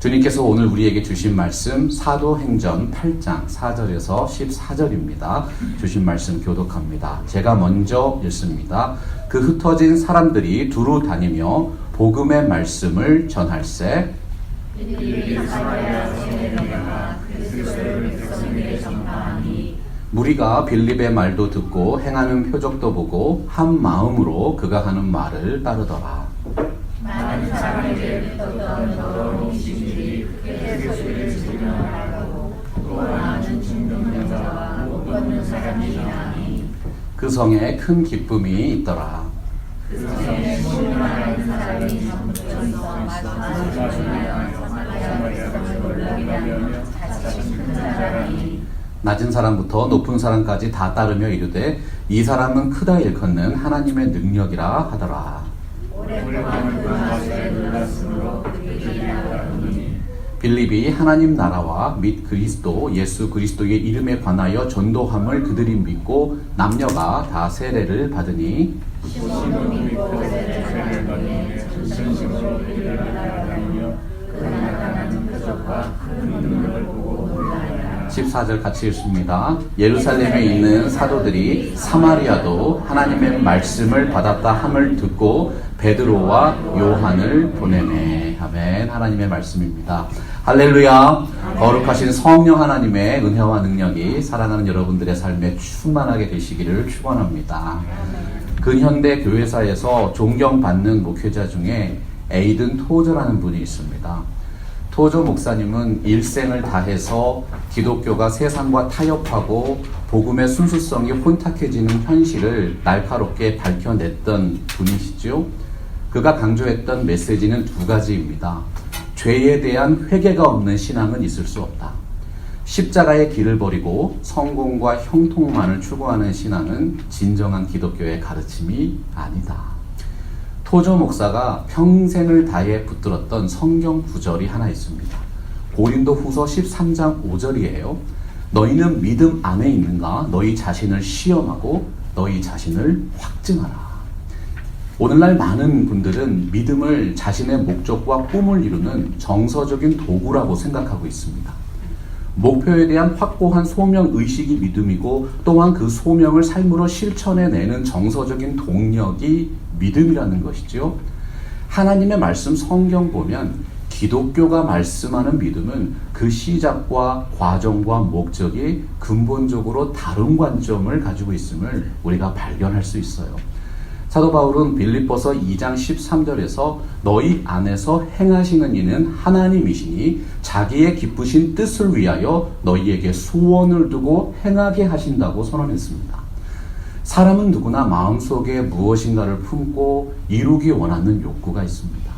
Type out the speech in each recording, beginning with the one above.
주님께서 오늘 우리에게 주신 말씀 사도행전 8장 4절에서 14절입니다. 주신 말씀 교독합니다. 제가 먼저 읽습니다. 그 흩어진 사람들이 두루 다니며 복음의 말씀을 전할세 무리가 빌립의 말도 듣고 행하는 표적도 보고 한 마음으로 그가 하는 말을 따르더라. 많은 사람에게 붙었던 더러운 귀신들이 그의 소리를 들으며 나가고 또 많은 중병자와 못 걷는 사람이 나니 그 성에 큰 기쁨이 있더라. 그 성에 수많은 사람이 전부터 마주하여 사마리아 놀라며 같이 큰 자라니 낮은 사람부터 높은 사람까지 다 따르며 이르되 이 사람은 크다 일컫는 하나님의 능력이라 하더라. 오랫동안 그 맛에 놀랐으므로 그들이 알았더니 빌립이 하나님 나라와 및 그리스도 예수 그리스도의 이름에 관하여 전도함을 그들이 믿고 남녀가 다 세례를 받으니 시몬도 믿고 세례를 받으니 전심으로 그들을 따라다니며 그 나타나는 표적과 큰 능력을 보고 놀라니라. 14절 같이 읽습니다. 예루살렘에 있는 사도들이 사마리아도 하나님의 말씀을 받았다 함을 듣고 베드로와 요한을 보내매. 아멘. 하나님의 말씀입니다. 할렐루야. 거룩하신 성령 하나님의 은혜와 능력이 사랑하는 여러분들의 삶에 충만하게 되시기를 축원합니다. 근현대 교회사에서 존경받는 목회자 중에 에이든 토저라는 분이 있습니다. 토저 목사님은 일생을 다해서 기독교가 세상과 타협하고 복음의 순수성이 혼탁해지는 현실을 날카롭게 밝혀냈던 분이시죠. 그가 강조했던 메시지는 두 가지입니다. 죄에 대한 회개가 없는 신앙은 있을 수 없다. 십자가의 길을 버리고 성공과 형통만을 추구하는 신앙은 진정한 기독교의 가르침이 아니다. 토저 목사가 평생을 다해 붙들었던 성경 구절이 하나 있습니다. 고린도 후서 13장 5절이에요. 너희는 믿음 안에 있는가? 너희 자신을 시험하고 너희 자신을 확증하라. 오늘날 많은 분들은 믿음을 자신의 목적과 꿈을 이루는 정서적인 도구라고 생각하고 있습니다. 목표에 대한 확고한 소명의식이 믿음이고 또한 그 소명을 삶으로 실천해내는 정서적인 동력이 믿음이라는 것이죠. 하나님의 말씀 성경 보면 기독교가 말씀하는 믿음은 그 시작과 과정과 목적이 근본적으로 다른 관점을 가지고 있음을 우리가 발견할 수 있어요. 사도 바울은 빌립보서 2장 13절에서 너희 안에서 행하시는 이는 하나님이시니 자기의 기쁘신 뜻을 위하여 너희에게 소원을 두고 행하게 하신다고 선언했습니다. 사람은 누구나 마음속에 무엇인가를 품고 이루기 원하는 욕구가 있습니다.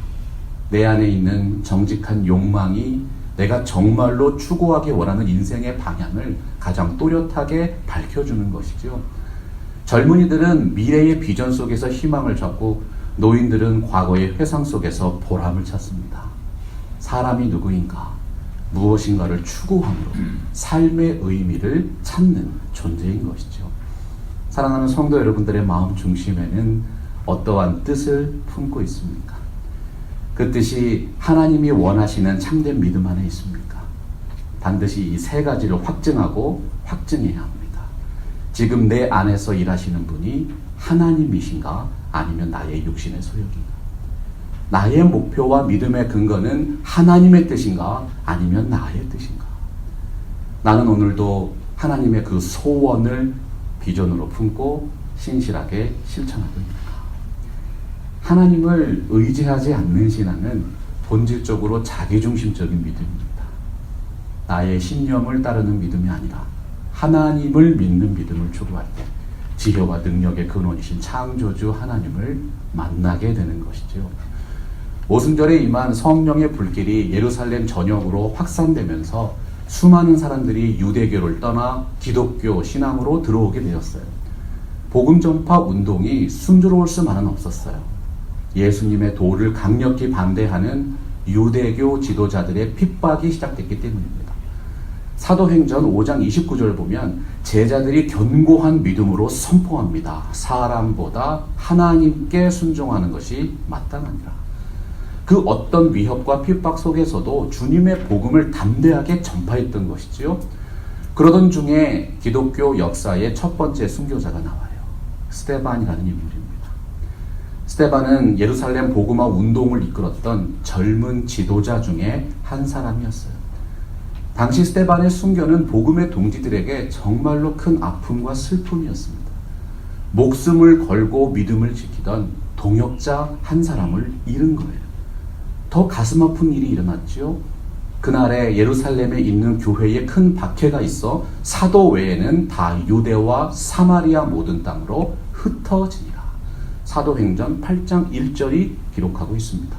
내 안에 있는 정직한 욕망이 내가 정말로 추구하기 원하는 인생의 방향을 가장 또렷하게 밝혀주는 것이죠. 젊은이들은 미래의 비전 속에서 희망을 찾고 노인들은 과거의 회상 속에서 보람을 찾습니다. 사람이 누구인가? 무엇인가를 추구함으로 삶의 의미를 찾는 존재인 것이죠. 사랑하는 성도 여러분들의 마음 중심에는 어떠한 뜻을 품고 있습니까? 그 뜻이 하나님이 원하시는 참된 믿음 안에 있습니까? 반드시 이 세 가지를 확증하고 확증해야 합니다. 지금 내 안에서 일하시는 분이 하나님이신가? 아니면 나의 육신의 소욕인가? 나의 목표와 믿음의 근거는 하나님의 뜻인가? 아니면 나의 뜻인가? 나는 오늘도 하나님의 그 소원을 비전으로 품고 신실하게 실천하고 있는가? 하나님을 의지하지 않는 신앙은 본질적으로 자기중심적인 믿음입니다. 나의 신념을 따르는 믿음이 아니라 하나님을 믿는 믿음을 추구할 때 지혜와 능력의 근원이신 창조주 하나님을 만나게 되는 것이죠. 오순절에 임한 성령의 불길이 예루살렘 전역으로 확산되면서 수많은 사람들이 유대교를 떠나 기독교 신앙으로 들어오게 되었어요. 복음 전파 운동이 순조로울 수만은 없었어요. 예수님의 도를 강력히 반대하는 유대교 지도자들의 핍박이 시작됐기 때문입니다. 사도행전 5장 29절 보면 제자들이 견고한 믿음으로 선포합니다. 사람보다 하나님께 순종하는 것이 마땅하니라. 그 어떤 위협과 핍박 속에서도 주님의 복음을 담대하게 전파했던 것이지요. 그러던 중에 기독교 역사의 첫 번째 순교자가 나와요. 스데반이라는 인물입니다. 스데반은 예루살렘 복음화 운동을 이끌었던 젊은 지도자 중에 한 사람이었어요. 당시 스데반의 순교는 복음의 동지들에게 정말로 큰 아픔과 슬픔이었습니다. 목숨을 걸고 믿음을 지키던 동역자 한 사람을 잃은 거예요. 더 가슴 아픈 일이 일어났죠. 그날에 예루살렘에 있는 교회에 큰 박해가 있어 사도 외에는 다 유대와 사마리아 모든 땅으로 흩어지니라. 사도행전 8장 1절이 기록하고 있습니다.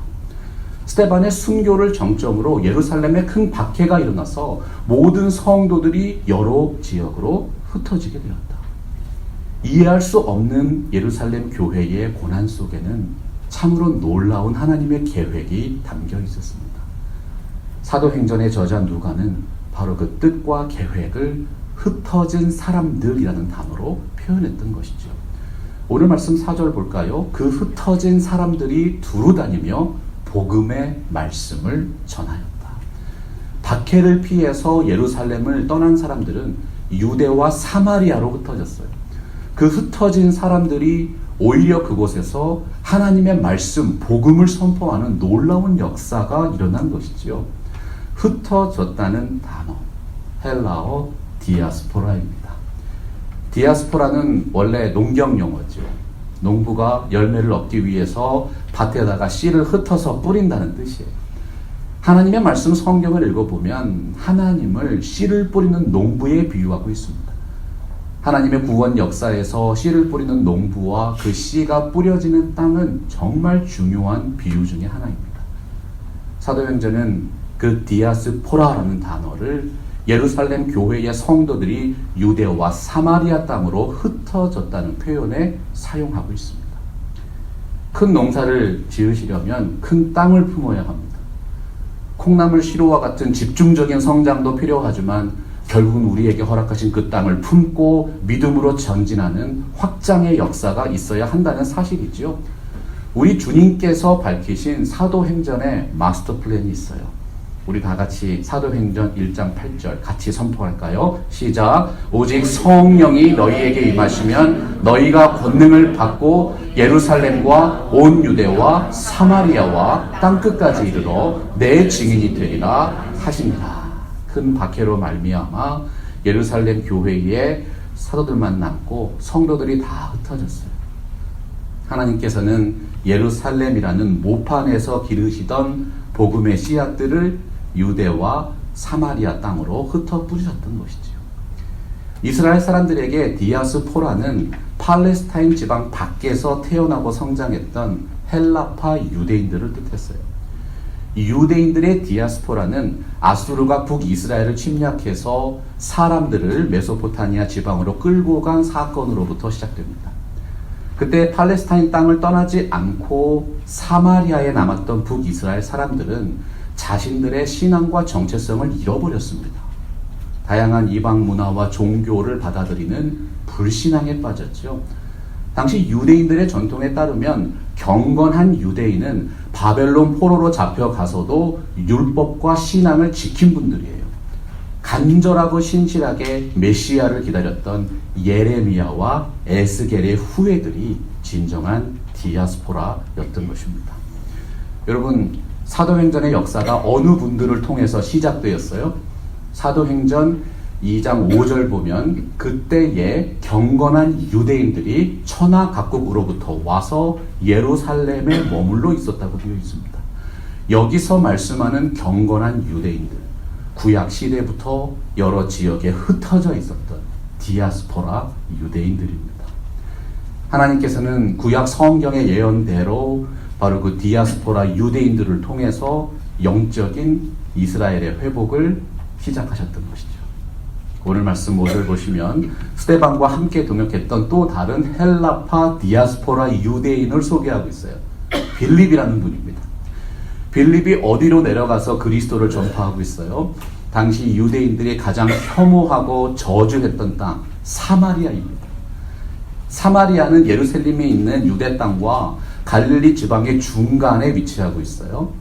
스데반의 순교를 정점으로 예루살렘에 큰 박해가 일어나서 모든 성도들이 여러 지역으로 흩어지게 되었다. 이해할 수 없는 예루살렘 교회의 고난 속에는 참으로 놀라운 하나님의 계획이 담겨 있었습니다. 사도행전의 저자 누가는 바로 그 뜻과 계획을 흩어진 사람들이라는 단어로 표현했던 것이죠. 오늘 말씀 4절 볼까요? 그 흩어진 사람들이 두루 다니며 복음의 말씀을 전하였다. 박해를 피해서 예루살렘을 떠난 사람들은 유대와 사마리아로 흩어졌어요. 그 흩어진 사람들이 오히려 그곳에서 하나님의 말씀, 복음을 선포하는 놀라운 역사가 일어난 것이지요. 흩어졌다는 단어, 헬라어 디아스포라입니다. 디아스포라는 원래 농경 용어죠. 농부가 열매를 얻기 위해서 밭에다가 씨를 흩어서 뿌린다는 뜻이에요. 하나님의 말씀 성경을 읽어보면 하나님을 씨를 뿌리는 농부에 비유하고 있습니다. 하나님의 구원 역사에서 씨를 뿌리는 농부와 그 씨가 뿌려지는 땅은 정말 중요한 비유 중에 하나입니다. 사도행전은 그 디아스포라라는 단어를 예루살렘 교회의 성도들이 유대와 사마리아 땅으로 흩어졌다는 표현에 사용하고 있습니다. 큰 농사를 지으시려면 큰 땅을 품어야 합니다. 콩나물 시루와 같은 집중적인 성장도 필요하지만 결국은 우리에게 허락하신 그 땅을 품고 믿음으로 전진하는 확장의 역사가 있어야 한다는 사실이죠. 우리 주님께서 밝히신 사도행전의 마스터 플랜이 있어요. 우리 다 같이 사도행전 1장 8절 같이 선포할까요? 시작. 오직 성령이 너희에게 임하시면 너희가 권능을 받고 예루살렘과 온 유대와 사마리아와 땅끝까지 이르러 내 증인이 되리라 하십니다. 큰 박해로 말미암아 예루살렘 교회에 사도들만 남고 성도들이 다 흩어졌어요. 하나님께서는 예루살렘이라는 모판에서 기르시던 복음의 씨앗들을 유대와 사마리아 땅으로 흩어 뿌리셨던 것이지요. 이스라엘 사람들에게 디아스포라는 팔레스타인 지방 밖에서 태어나고 성장했던 헬라파 유대인들을 뜻했어요. 유대인들의 디아스포라는 아수르가 북이스라엘을 침략해서 사람들을 메소포타미아 지방으로 끌고 간 사건으로부터 시작됩니다. 그때 팔레스타인 땅을 떠나지 않고 사마리아에 남았던 북이스라엘 사람들은 자신들의 신앙과 정체성을 잃어버렸습니다. 다양한 이방 문화와 종교를 받아들이는 불신앙에 빠졌죠. 당시 유대인들의 전통에 따르면 경건한 유대인은 바벨론 포로로 잡혀가서도 율법과 신앙을 지킨 분들이에요. 간절하고 신실하게 메시아를 기다렸던 예레미야와 에스겔의 후예들이 진정한 디아스포라였던 것입니다. 여러분, 사도행전의 역사가 어느 분들을 통해서 시작되었어요? 사도행전 2장 5절 보면 그때에 경건한 유대인들이 천하 각국으로부터 와서 예루살렘에 머물러 있었다고 되어 있습니다. 여기서 말씀하는 경건한 유대인들, 구약 시대부터 여러 지역에 흩어져 있었던 디아스포라 유대인들입니다. 하나님께서는 구약 성경의 예언대로 바로 그 디아스포라 유대인들을 통해서 영적인 이스라엘의 회복을 시작하셨던 것이죠. 오늘 말씀 5절 보시면 스데반과 함께 동역했던 또 다른 헬라파 디아스포라 유대인을 소개하고 있어요. 빌립이라는 분입니다. 빌립이 어디로 내려가서 그리스도를 전파하고 있어요? 당시 유대인들이 가장 혐오하고 저주했던 땅 사마리아입니다. 사마리아는 예루살렘에 있는 유대 땅과 갈릴리 지방의 중간에 위치하고 있어요.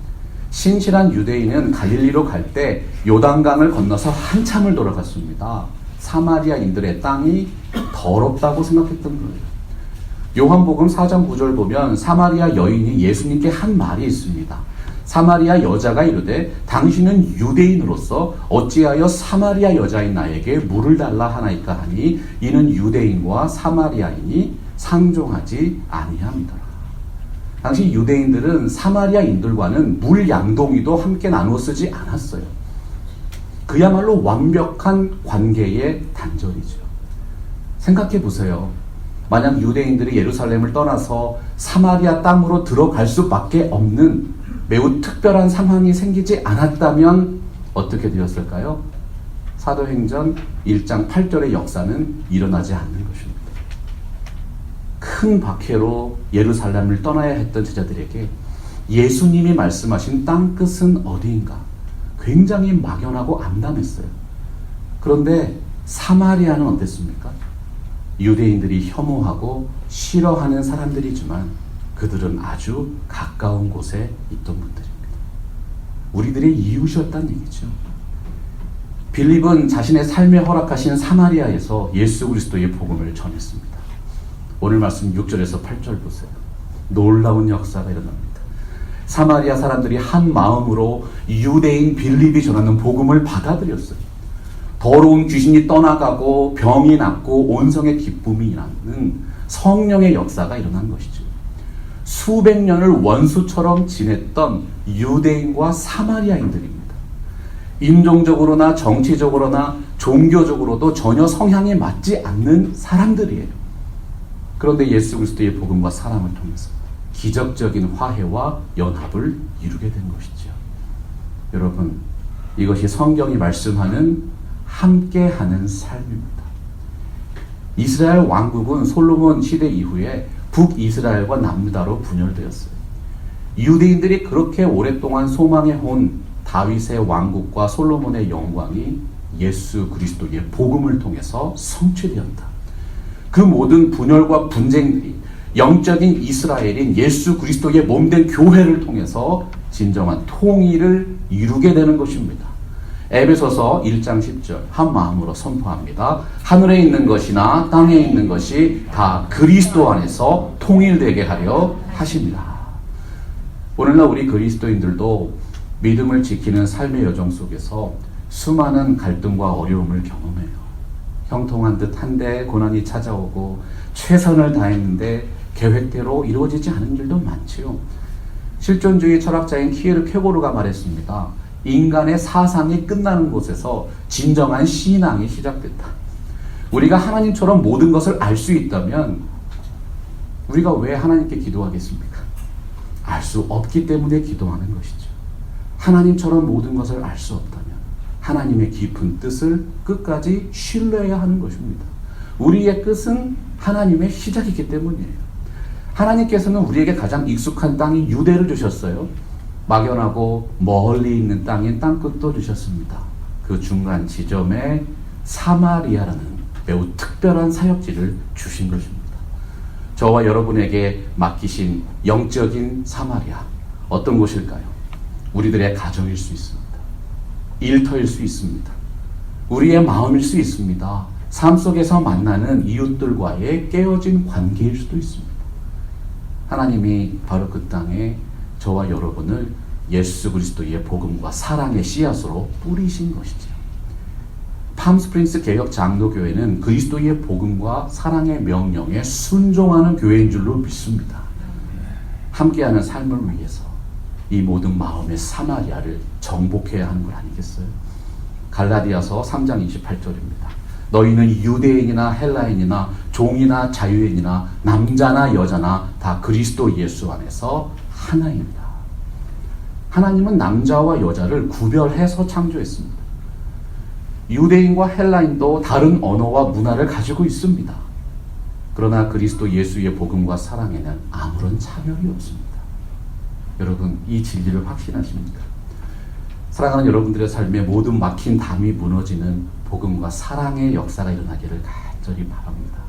신실한 유대인은 갈릴리로 갈 때 요단강을 건너서 한참을 돌아갔습니다. 사마리아인들의 땅이 더럽다고 생각했던 거예요. 요한복음 4장 9절 보면 사마리아 여인이 예수님께 한 말이 있습니다. 사마리아 여자가 이르되 당신은 유대인으로서 어찌하여 사마리아 여자인 나에게 물을 달라 하나이까 하니 이는 유대인과 사마리아인이 상종하지 아니함이더라. 당시 유대인들은 사마리아인들과는 물 양동이도 함께 나누어 쓰지 않았어요. 그야말로 완벽한 관계의 단절이죠. 생각해 보세요. 만약 유대인들이 예루살렘을 떠나서 사마리아 땅으로 들어갈 수밖에 없는 매우 특별한 상황이 생기지 않았다면 어떻게 되었을까요? 사도행전 1장 8절의 역사는 일어나지 않는 것입니다. 큰 박해로 예루살렘을 떠나야 했던 제자들에게 예수님이 말씀하신 땅끝은 어디인가? 굉장히 막연하고 암담했어요. 그런데 사마리아는 어땠습니까? 유대인들이 혐오하고 싫어하는 사람들이지만 그들은 아주 가까운 곳에 있던 분들입니다. 우리들의 이웃이었다는 얘기죠. 빌립은 자신의 삶에 허락하신 사마리아에서 예수 그리스도의 복음을 전했습니다. 오늘 말씀 6절에서 8절 보세요. 놀라운 역사가 일어납니다. 사마리아 사람들이 한 마음으로 유대인 빌립이 전하는 복음을 받아들였어요. 더러운 귀신이 떠나가고 병이 낫고 온성의 기쁨이 일어나는 성령의 역사가 일어난 것이죠. 수백 년을 원수처럼 지냈던 유대인과 사마리아인들입니다. 인종적으로나 정치적으로나 종교적으로도 전혀 성향에 맞지 않는 사람들이에요. 그런데 예수 그리스도의 복음과 사랑을 통해서 기적적인 화해와 연합을 이루게 된 것이죠. 여러분, 이것이 성경이 말씀하는 함께하는 삶입니다. 이스라엘 왕국은 솔로몬 시대 이후에 북이스라엘과 남유다로 분열되었어요. 유대인들이 그렇게 오랫동안 소망해온 다윗의 왕국과 솔로몬의 영광이 예수 그리스도의 복음을 통해서 성취되었다. 그 모든 분열과 분쟁들이 영적인 이스라엘인 예수 그리스도의 몸된 교회를 통해서 진정한 통일을 이루게 되는 것입니다. 에베소서 1장 10절 한 마음으로 선포합니다. 하늘에 있는 것이나 땅에 있는 것이 다 그리스도 안에서 통일되게 하려 하십니다. 오늘날 우리 그리스도인들도 믿음을 지키는 삶의 여정 속에서 수많은 갈등과 어려움을 경험해요. 형통한 듯 한데 고난이 찾아오고 최선을 다했는데 계획대로 이루어지지 않은 일도 많지요. 실존주의 철학자인 키에르 케고르가 말했습니다. 인간의 사상이 끝나는 곳에서 진정한 신앙이 시작됐다. 우리가 하나님처럼 모든 것을 알 수 있다면 우리가 왜 하나님께 기도하겠습니까? 알 수 없기 때문에 기도하는 것이죠. 하나님처럼 모든 것을 알 수 없다면 하나님의 깊은 뜻을 끝까지 신뢰해야 하는 것입니다. 우리의 끝은 하나님의 시작이기 때문이에요. 하나님께서는 우리에게 가장 익숙한 땅이 유대를 주셨어요. 막연하고 멀리 있는 땅인 땅끝도 주셨습니다. 그 중간 지점에 사마리아라는 매우 특별한 사역지를 주신 것입니다. 저와 여러분에게 맡기신 영적인 사마리아, 어떤 곳일까요? 우리들의 가정일 수 있습니다. 일터일 수 있습니다. 우리의 마음일 수 있습니다. 삶 속에서 만나는 이웃들과의 깨어진 관계일 수도 있습니다. 하나님이 바로 그 땅에 저와 여러분을 예수 그리스도의 복음과 사랑의 씨앗으로 뿌리신 것이죠. 팜스프링스 개혁 장로교회는 그리스도의 복음과 사랑의 명령에 순종하는 교회인 줄로 믿습니다. 함께하는 삶을 위해서 이 모든 마음의 사마리아를 정복해야 하는 것 아니겠어요? 갈라디아서 3장 28절입니다. 너희는 유대인이나 헬라인이나 종이나 자유인이나 남자나 여자나 다 그리스도 예수 안에서 하나입니다. 하나님은 남자와 여자를 구별해서 창조했습니다. 유대인과 헬라인도 다른 언어와 문화를 가지고 있습니다. 그러나 그리스도 예수의 복음과 사랑에는 아무런 차별이 없습니다. 여러분, 이 진리를 확신하십니까? 사랑하는 여러분들의 삶에 모든 막힌 담이 무너지는 복음과 사랑의 역사가 일어나기를 간절히 바랍니다.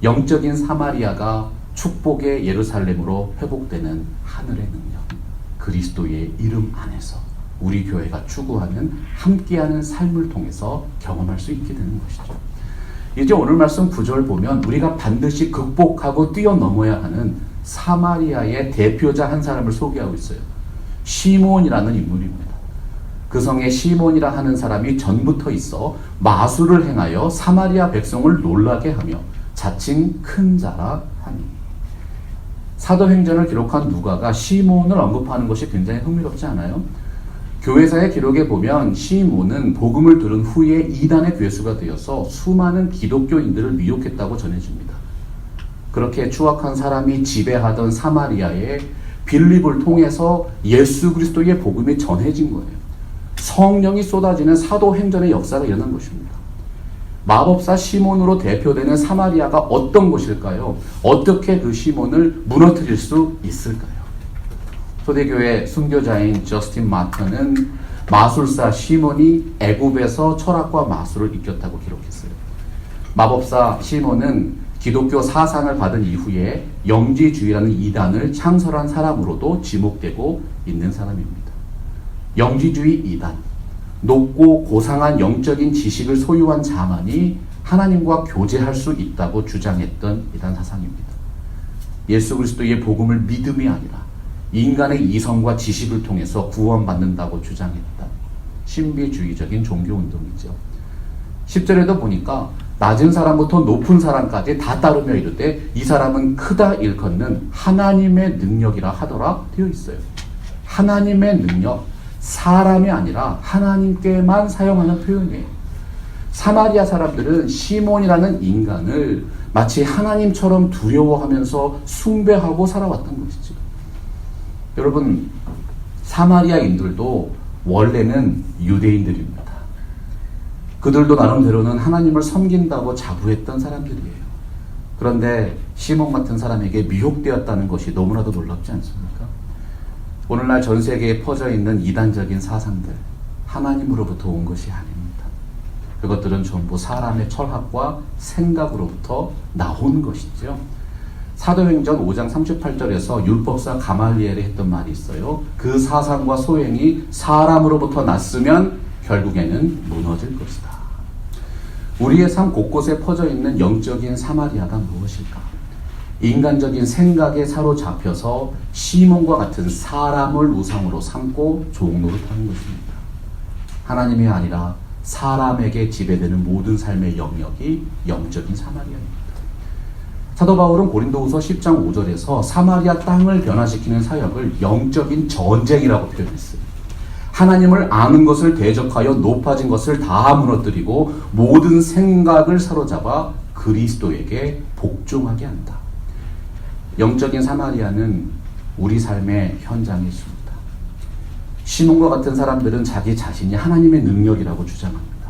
영적인 사마리아가 축복의 예루살렘으로 회복되는 하늘의 능력, 그리스도의 이름 안에서 우리 교회가 추구하는 함께하는 삶을 통해서 경험할 수 있게 되는 것이죠. 이제 오늘 말씀 9절 보면 우리가 반드시 극복하고 뛰어넘어야 하는 사마리아의 대표자 한 사람을 소개하고 있어요. 시몬이라는 인물입니다. 그 성에 시몬이라 하는 사람이 전부터 있어 마술을 행하여 사마리아 백성을 놀라게 하며 자칭 큰 자라 하니. 사도행전을 기록한 누가가 시몬을 언급하는 것이 굉장히 흥미롭지 않아요? 교회사의 기록에 보면 시몬은 복음을 들은 후에 이단의 괴수가 되어서 수많은 기독교인들을 미혹했다고 전해집니다. 그렇게 추악한 사람이 지배하던 사마리아에 빌립을 통해서 예수 그리스도의 복음이 전해진 거예요. 성령이 쏟아지는 사도행전의 역사가 일어난 것입니다. 마법사 시몬으로 대표되는 사마리아가 어떤 곳일까요? 어떻게 그 시몬을 무너뜨릴 수 있을까요? 초대교회 순교자인 저스틴 마터는 마술사 시몬이 애굽에서 철학과 마술을 익혔다고 기록했어요. 마법사 시몬은 기독교 사상을 받은 이후에 영지주의라는 이단을 창설한 사람으로도 지목되고 있는 사람입니다. 영지주의 이단, 높고 고상한 영적인 지식을 소유한 자만이 하나님과 교제할 수 있다고 주장했던 이단 사상입니다. 예수 그리스도의 복음을 믿음이 아니라 인간의 이성과 지식을 통해서 구원받는다고 주장했다. 신비주의적인 종교운동이죠. 10절에도 보니까 낮은 사람부터 높은 사람까지 다 따르며 이르되 이 사람은 크다 일컫는 하나님의 능력이라 하더라 되어 있어요. 하나님의 능력, 사람이 아니라 하나님께만 사용하는 표현이에요. 사마리아 사람들은 시몬이라는 인간을 마치 하나님처럼 두려워하면서 숭배하고 살아왔던 것이죠. 여러분, 사마리아인들도 원래는 유대인들입니다. 그들도 나름대로는 하나님을 섬긴다고 자부했던 사람들이에요. 그런데 시몬 같은 사람에게 미혹되었다는 것이 너무나도 놀랍지 않습니까? 오늘날 전 세계에 퍼져 있는 이단적인 사상들, 하나님으로부터 온 것이 아닙니다. 그것들은 전부 사람의 철학과 생각으로부터 나온 것이죠. 사도행전 5장 38절에서 율법사 가말리엘이 했던 말이 있어요. 그 사상과 소행이 사람으로부터 났으면 결국에는 무너질 것이다. 우리의 삶 곳곳에 퍼져 있는 영적인 사마리아가 무엇일까? 인간적인 생각에 사로잡혀서 시몬과 같은 사람을 우상으로 삼고 종노릇하는 것입니다. 하나님이 아니라 사람에게 지배되는 모든 삶의 영역이 영적인 사마리아입니다. 사도 바울은 고린도후서 10장 5절에서 사마리아 땅을 변화시키는 사역을 영적인 전쟁이라고 표현했어요. 하나님을 아는 것을 대적하여 높아진 것을 다 무너뜨리고 모든 생각을 사로잡아 그리스도에게 복종하게 한다. 영적인 사마리아는 우리 삶의 현장에 있습니다. 시몬과 같은 사람들은 자기 자신이 하나님의 능력이라고 주장합니다.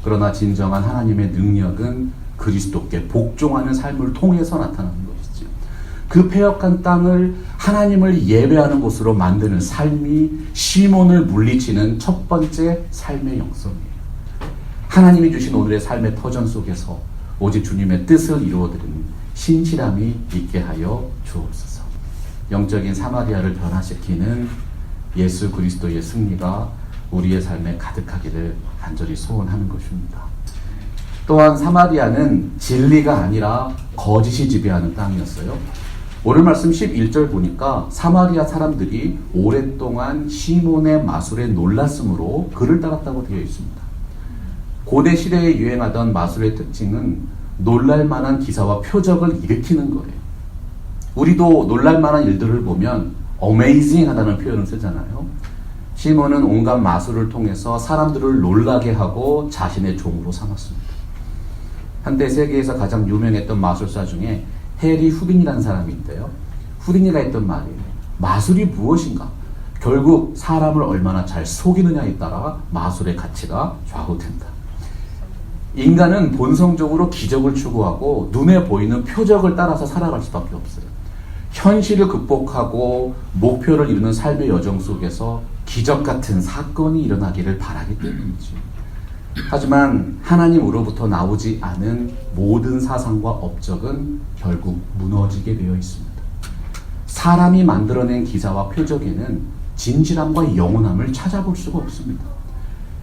그러나 진정한 하나님의 능력은 그리스도께 복종하는 삶을 통해서 나타나는 것이죠. 그 패역한 땅을 하나님을 예배하는 곳으로 만드는 삶이 시몬을 물리치는 첫 번째 삶의 영성이에요. 하나님이 주신 오늘의 삶의 터전 속에서 오직 주님의 뜻을 이루어드리는 신실함이 있게 하여 주옵소서. 영적인 사마리아를 변화시키는 예수 그리스도의 승리가 우리의 삶에 가득하기를 간절히 소원하는 것입니다. 또한 사마리아는 진리가 아니라 거짓이 지배하는 땅이었어요. 오늘 말씀 11절 보니까 사마리아 사람들이 오랫동안 시몬의 마술에 놀랐으므로 그를 따랐다고 되어 있습니다. 고대 시대에 유행하던 마술의 특징은 놀랄만한 기사와 표적을 일으키는 거예요. 우리도 놀랄만한 일들을 보면 amazing 하다는 표현을 쓰잖아요. 시몬은 온갖 마술을 통해서 사람들을 놀라게 하고 자신의 종으로 삼았습니다. 한때 세계에서 가장 유명했던 마술사 중에 해리 후딘이라는 사람이 있는데요. 후딘이가 했던 말이에요. 마술이 무엇인가? 결국 사람을 얼마나 잘 속이느냐에 따라 마술의 가치가 좌우된다. 인간은 본성적으로 기적을 추구하고 눈에 보이는 표적을 따라서 살아갈 수밖에 없어요. 현실을 극복하고 목표를 이루는 삶의 여정 속에서 기적 같은 사건이 일어나기를 바라기 때문이죠. 하지만 하나님으로부터 나오지 않은 모든 사상과 업적은 결국 무너지게 되어 있습니다. 사람이 만들어낸 기사와 표적에는 진실함과 영원함을 찾아볼 수가 없습니다.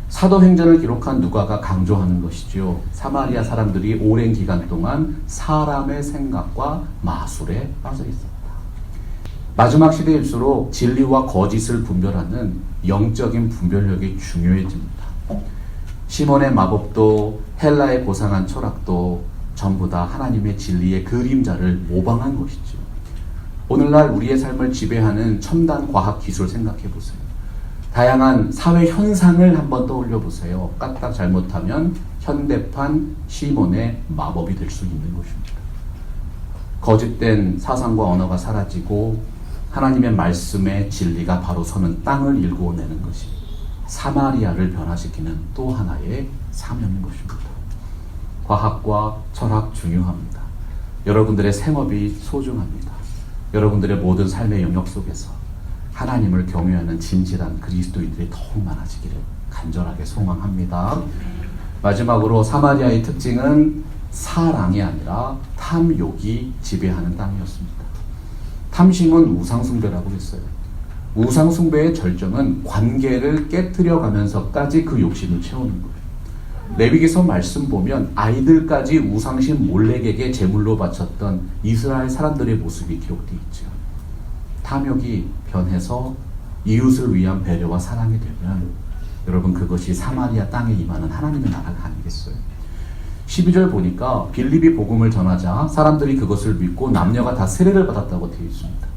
사도행전을 기록한 누가가 강조하는 것이지요. 사마리아 사람들이 오랜 기간 동안 사람의 생각과 마술에 빠져 있었다. 마지막 시대일수록 진리와 거짓을 분별하는 영적인 분별력이 중요해집니다. 시몬의 마법도 헬라의 고상한 철학도 전부 다 하나님의 진리의 그림자를 모방한 것이죠. 오늘날 우리의 삶을 지배하는 첨단 과학 기술 생각해 보세요. 다양한 사회 현상을 한번 떠올려 보세요. 까딱 잘못하면 현대판 시몬의 마법이 될 수 있는 것입니다. 거짓된 사상과 언어가 사라지고 하나님의 말씀의 진리가 바로 서는 땅을 일구어내는 것이 사마리아를 변화시키는 또 하나의 사명인 것입니다. 과학과 철학 중요합니다. 여러분들의 생업이 소중합니다. 여러분들의 모든 삶의 영역 속에서 하나님을 경외하는 진실한 그리스도인들이 더욱 많아지기를 간절하게 소망합니다. 마지막으로 사마리아의 특징은 사랑이 아니라 탐욕이 지배하는 땅이었습니다. 탐심은 우상숭배라고 했어요. 우상숭배의 절정은 관계를 깨뜨려 가면서까지 그 욕심을 채우는 거예요. 레위기서 말씀 보면 아이들까지 우상신 몰렉에게 제물로 바쳤던 이스라엘 사람들의 모습이 기록되어 있죠. 탐욕이 변해서 이웃을 위한 배려와 사랑이 되면 여러분 그것이 사마리아 땅에 임하는 하나님의 나라가 아니겠어요? 12절 보니까 빌립이 복음을 전하자 사람들이 그것을 믿고 남녀가 다 세례를 받았다고 되어 있습니다.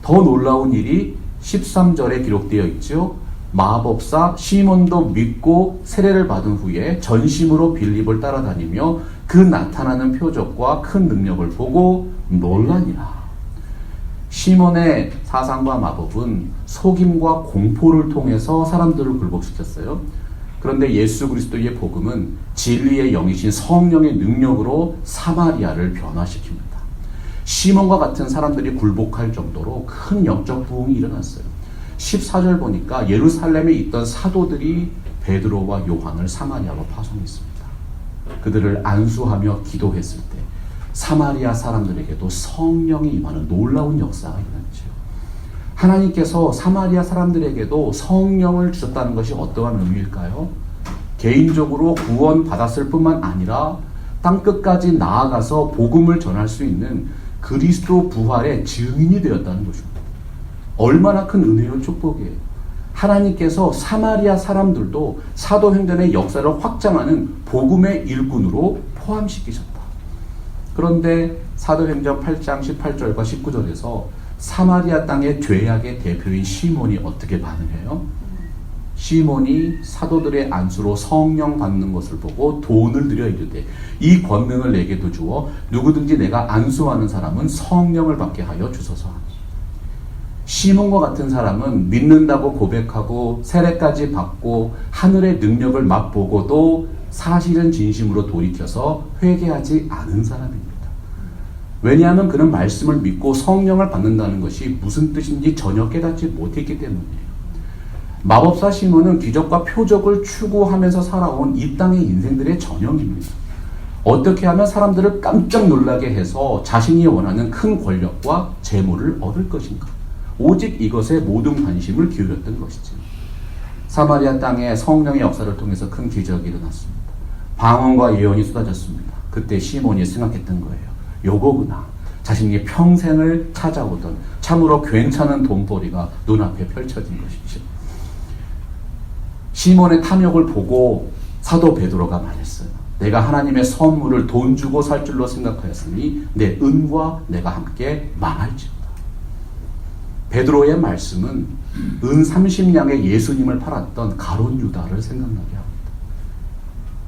더 놀라운 일이 13절에 기록되어 있죠. 마법사 시몬도 믿고 세례를 받은 후에 전심으로 빌립을 따라다니며 그 나타나는 표적과 큰 능력을 보고 놀라니라. 시몬의 사상과 마법은 속임과 공포를 통해서 사람들을 굴복시켰어요. 그런데 예수 그리스도의 복음은 진리의 영이신 성령의 능력으로 사마리아를 변화시킵니다. 시몬과 같은 사람들이 굴복할 정도로 큰 영적 부흥이 일어났어요. 14절 보니까 예루살렘에 있던 사도들이 베드로와 요한을 사마리아로 파송했습니다. 그들을 안수하며 기도했을 때 사마리아 사람들에게도 성령이 임하는 놀라운 역사가 일어났죠. 하나님께서 사마리아 사람들에게도 성령을 주셨다는 것이 어떠한 의미일까요? 개인적으로 구원 받았을 뿐만 아니라 땅끝까지 나아가서 복음을 전할 수 있는 그리스도 부활의 증인이 되었다는 것입니다. 얼마나 큰 은혜와 축복이에요. 하나님께서 사마리아 사람들도 사도행전의 역사를 확장하는 복음의 일꾼으로 포함시키셨다. 그런데 사도행전 8장 18절과 19절에서 사마리아 땅의 죄악의 대표인 시몬이 어떻게 반응해요? 시몬이 사도들의 안수로 성령 받는 것을 보고 돈을 들여 이르되 이 권능을 내게도 주어 누구든지 내가 안수하는 사람은 성령을 받게 하여 주소서 하니. 시몬과 같은 사람은 믿는다고 고백하고 세례까지 받고 하늘의 능력을 맛보고도 사실은 진심으로 돌이켜서 회개하지 않은 사람입니다. 왜냐하면 그는 말씀을 믿고 성령을 받는다는 것이 무슨 뜻인지 전혀 깨닫지 못했기 때문이에요. 마법사 시몬은 기적과 표적을 추구하면서 살아온 이 땅의 인생들의 전형입니다. 어떻게 하면 사람들을 깜짝 놀라게 해서 자신이 원하는 큰 권력과 재물을 얻을 것인가? 오직 이것에 모든 관심을 기울였던 것이죠. 사마리아 땅에 성령의 역사를 통해서 큰 기적이 일어났습니다. 방언과 예언이 쏟아졌습니다. 그때 시몬이 생각했던 거예요. 요거구나. 자신이 평생을 찾아오던 참으로 괜찮은 돈벌이가 눈앞에 펼쳐진 것이죠. 시몬의 탐욕을 보고 사도 베드로가 말했어요. 내가 하나님의 선물을 돈 주고 살 줄로 생각하였으니 내 은과 내가 함께 망할지어다. 베드로의 말씀은 은 30냥에 예수님을 팔았던 가룟 유다를 생각나게 합니다.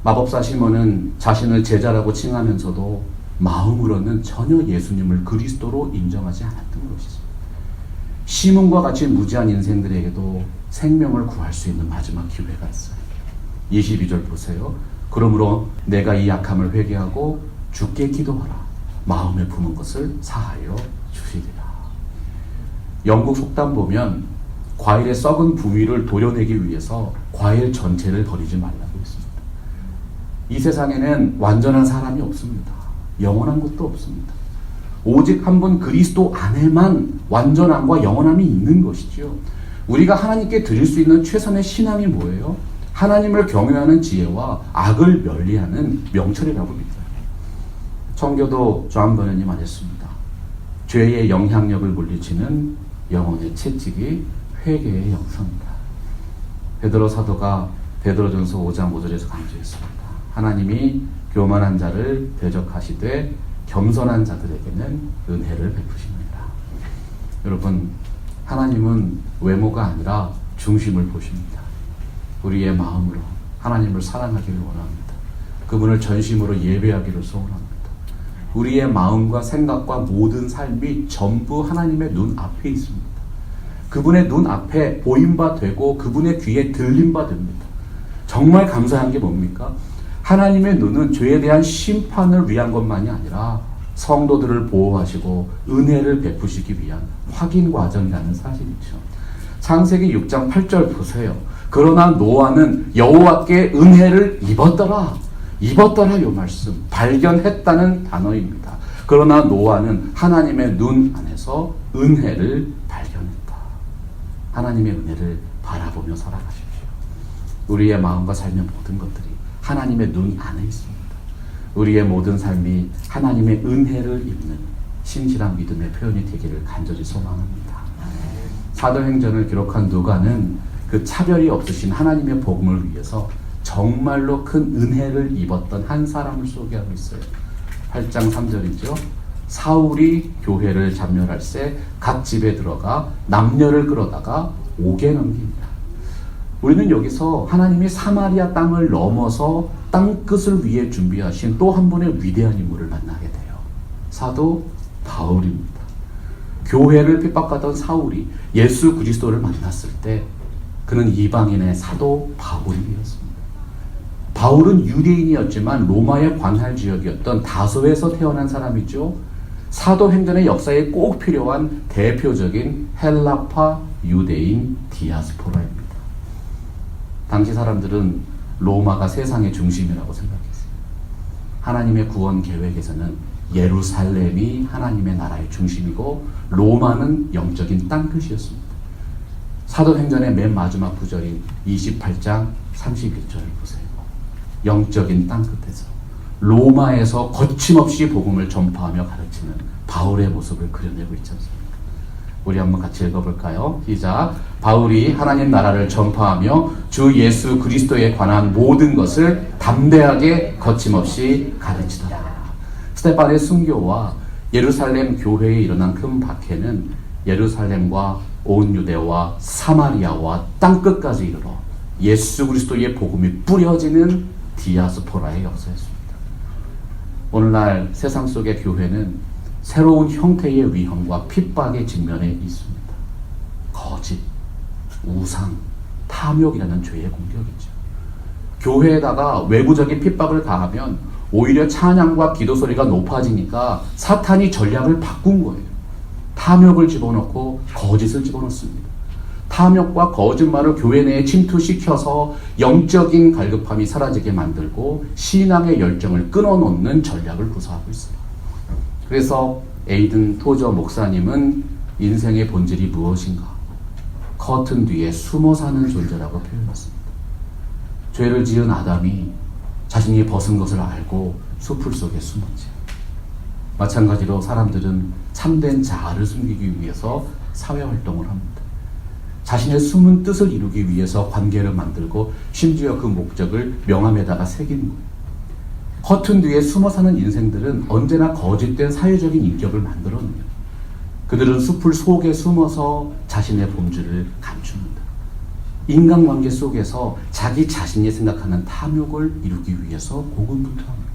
마법사 시몬은 자신을 제자라고 칭하면서도 마음으로는 전혀 예수님을 그리스도로 인정하지 않았던 것이죠. 시몬과 같이 무지한 인생들에게도 생명을 구할 수 있는 마지막 기회가 있어요. 22절 보세요. 그러므로 내가 이 약함을 회개하고 주께 기도하라. 마음에 품은 것을 사하여 주시리라. 영국 속담 보면 과일의 썩은 부위를 도려내기 위해서 과일 전체를 버리지 말라고 했습니다. 이 세상에는 완전한 사람이 없습니다. 영원한 것도 없습니다. 오직 한 분 그리스도 안에만 완전함과 영원함이 있는 것이죠. 우리가 하나님께 드릴 수 있는 최선의 신앙이 뭐예요? 하나님을 경외하는 지혜와 악을 멸리하는 명철이라고 믿어요. 청교도 조한번연이 말했습니다. 죄의 영향력을 물리치는 영혼의 채찍이 회개의 영성이다. 베드로 사도가 베드로전서 5장 5절에서 강조했습니다. 하나님이 교만한 자를 대적하시되 겸손한 자들에게는 은혜를 베푸십니다. 여러분, 하나님은 외모가 아니라 중심을 보십니다. 우리의 마음으로 하나님을 사랑하기를 원합니다. 그분을 전심으로 예배하기를 소원합니다. 우리의 마음과 생각과 모든 삶이 전부 하나님의 눈 앞에 있습니다. 그분의 눈 앞에 보임 바 되고 그분의 귀에 들림 바 됩니다. 정말 감사한 게 뭡니까? 하나님의 눈은 죄에 대한 심판을 위한 것만이 아니라 성도들을 보호하시고 은혜를 베푸시기 위한 확인 과정이라는 사실이죠. 창세기 6장 8절 보세요. 그러나 노아는 여호와께 은혜를 입었더라. 입었더라, 요 말씀. 발견했다는 단어입니다. 그러나 노아는 하나님의 눈 안에서 은혜를 발견했다. 하나님의 은혜를 바라보며 살아가십시오. 우리의 마음과 삶의 모든 것들이 하나님의 눈 안에 있습니다. 우리의 모든 삶이 하나님의 은혜를 입는 신실한 믿음의 표현이 되기를 간절히 소망합니다. 사도행전을 기록한 누가는 그 차별이 없으신 하나님의 복음을 위해서 정말로 큰 은혜를 입었던 한 사람을 소개하고 있어요. 8장 3절이죠. 사울이 교회를 잡멸할새 각 집에 들어가 남녀를 끌어다가 옥에 넘깁니다. 우리는 여기서 하나님이 사마리아 땅을 넘어서 땅끝을 위해 준비하신 또 한 분의 위대한 인물을 만나게 돼요. 사도 바울입니다. 교회를 핍박하던 사울이 예수 그리스도를 만났을 때 그는 이방인의 사도 바울이었습니다. 바울은 유대인이었지만 로마의 관할 지역이었던 다소에서 태어난 사람이죠. 사도행전의 역사에 꼭 필요한 대표적인 헬라파 유대인 디아스포라입니다. 당시 사람들은 로마가 세상의 중심이라고 생각했어요. 하나님의 구원 계획에서는 예루살렘이 하나님의 나라의 중심이고 로마는 영적인 땅끝이었습니다. 사도행전의 맨 마지막 구절인 28장 31절을 보세요. 영적인 땅끝에서 로마에서 거침없이 복음을 전파하며 가르치는 바울의 모습을 그려내고 있지 않습니까? 우리 한번 같이 읽어볼까요? 시작. 바울이 하나님 나라를 전파하며 주 예수 그리스도에 관한 모든 것을 담대하게 거침없이 가르치더라. 스데반의 순교와 예루살렘 교회에 일어난 큰 박해는 예루살렘과 온 유대와 사마리아와 땅끝까지 이르러 예수 그리스도의 복음이 뿌려지는 디아스포라의 역사였습니다. 오늘날 세상 속의 교회는 새로운 형태의 위험과 핍박의 직면에 있습니다. 거짓, 우상, 탐욕이라는 죄의 공격이죠. 교회에다가 외부적인 핍박을 가하면 오히려 찬양과 기도 소리가 높아지니까 사탄이 전략을 바꾼 거예요. 탐욕을 집어넣고 거짓을 집어넣습니다. 탐욕과 거짓말을 교회 내에 침투시켜서 영적인 갈급함이 사라지게 만들고 신앙의 열정을 끊어놓는 전략을 구사하고 있어요. 그래서 에이든 토저 목사님은 인생의 본질이 무엇인가? 커튼 뒤에 숨어 사는 존재라고 표현했습니다. 죄를 지은 아담이 자신이 벗은 것을 알고 숲을 속에 숨었지. 마찬가지로 사람들은 참된 자아를 숨기기 위해서 사회활동을 합니다. 자신의 숨은 뜻을 이루기 위해서 관계를 만들고 심지어 그 목적을 명함에다가 새기는 거예요. 커튼 뒤에 숨어 사는 인생들은 언제나 거짓된 사회적인 인격을 만들어내요. 그들은 숲을 속에 숨어서 자신의 본질을 감춥니다. 인간관계 속에서 자기 자신이 생각하는 탐욕을 이루기 위해서 고군분투합니다.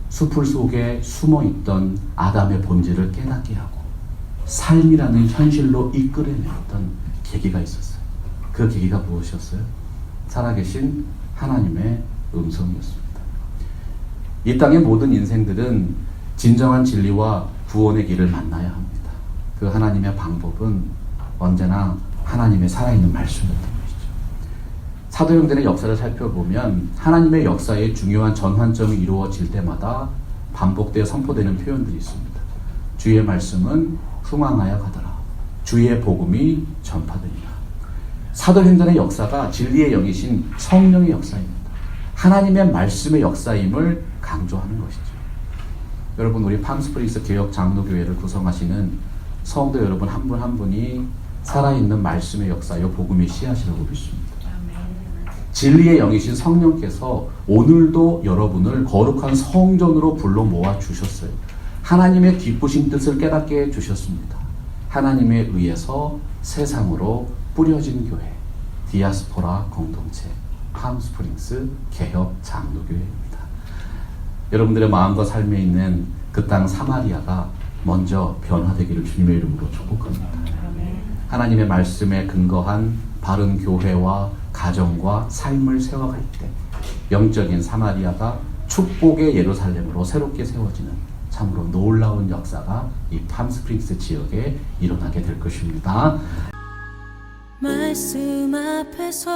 숲을 속에 숨어있던 아담의 본질을 깨닫게 하고 삶이라는 현실로 이끌어내었던 계기가 있었어요. 그 계기가 무엇이었어요? 살아계신 하나님의 음성이었습니다. 이 땅의 모든 인생들은 진정한 진리와 구원의 길을 만나야 합니다. 그 하나님의 방법은 언제나 하나님의 살아있는 말씀이었던 것이죠. 사도행전의 역사를 살펴보면 하나님의 역사에 중요한 전환점이 이루어질 때마다 반복되어 선포되는 표현들이 있습니다. 주의 말씀은 흥왕하여 가더라. 주의 복음이 전파되니라. 사도행전의 역사가 진리의 영이신 성령의 역사입니다. 하나님의 말씀의 역사임을 강조하는 것이죠. 여러분, 우리 팜스프링스 개혁 장로교회를 구성하시는 성도 여러분 한 분 한 분이 살아있는 말씀의 역사요 복음의 씨앗이라고 믿습니다. 진리의 영이신 성령께서 오늘도 여러분을 거룩한 성전으로 불러 모아 주셨어요. 하나님의 기쁘신 뜻을 깨닫게 해주셨습니다. 하나님에 의해서 세상으로 뿌려진 교회, 디아스포라 공동체, 팜스프링스 개혁 장로교회입니다. 여러분들의 마음과 삶에 있는 그 땅 사마리아가 먼저 변화되기를 주님의 이름으로 축복합니다. 하나님의 말씀에 근거한 바른 교회와 가정과 삶을 세워갈 때 영적인 사마리아가 축복의 예루살렘으로 새롭게 세워지는 참으로 놀라운 역사가 이 팜스프링스 지역에 일어나게 될 것입니다. 말씀 앞에서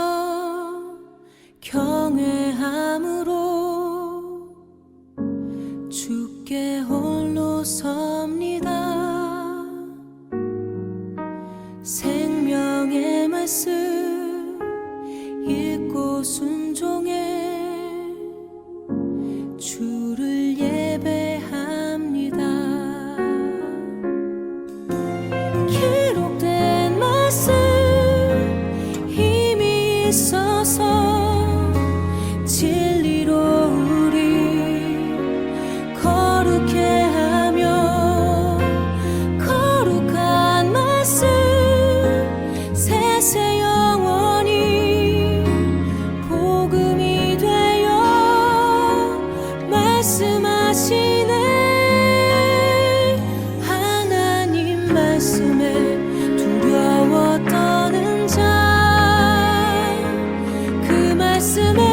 경외함으로 주께 홀로 섭니다. 생명의 말씀 읽고 순종해 주를 예배합니다. 기록된 말씀 힘이 있어서 진리로 우리 거룩해 하며 거룩한 말씀 세세 영원히 복음이 되어 말씀하시네. 하나님 말씀에 두려워 떠는 자 그 말씀에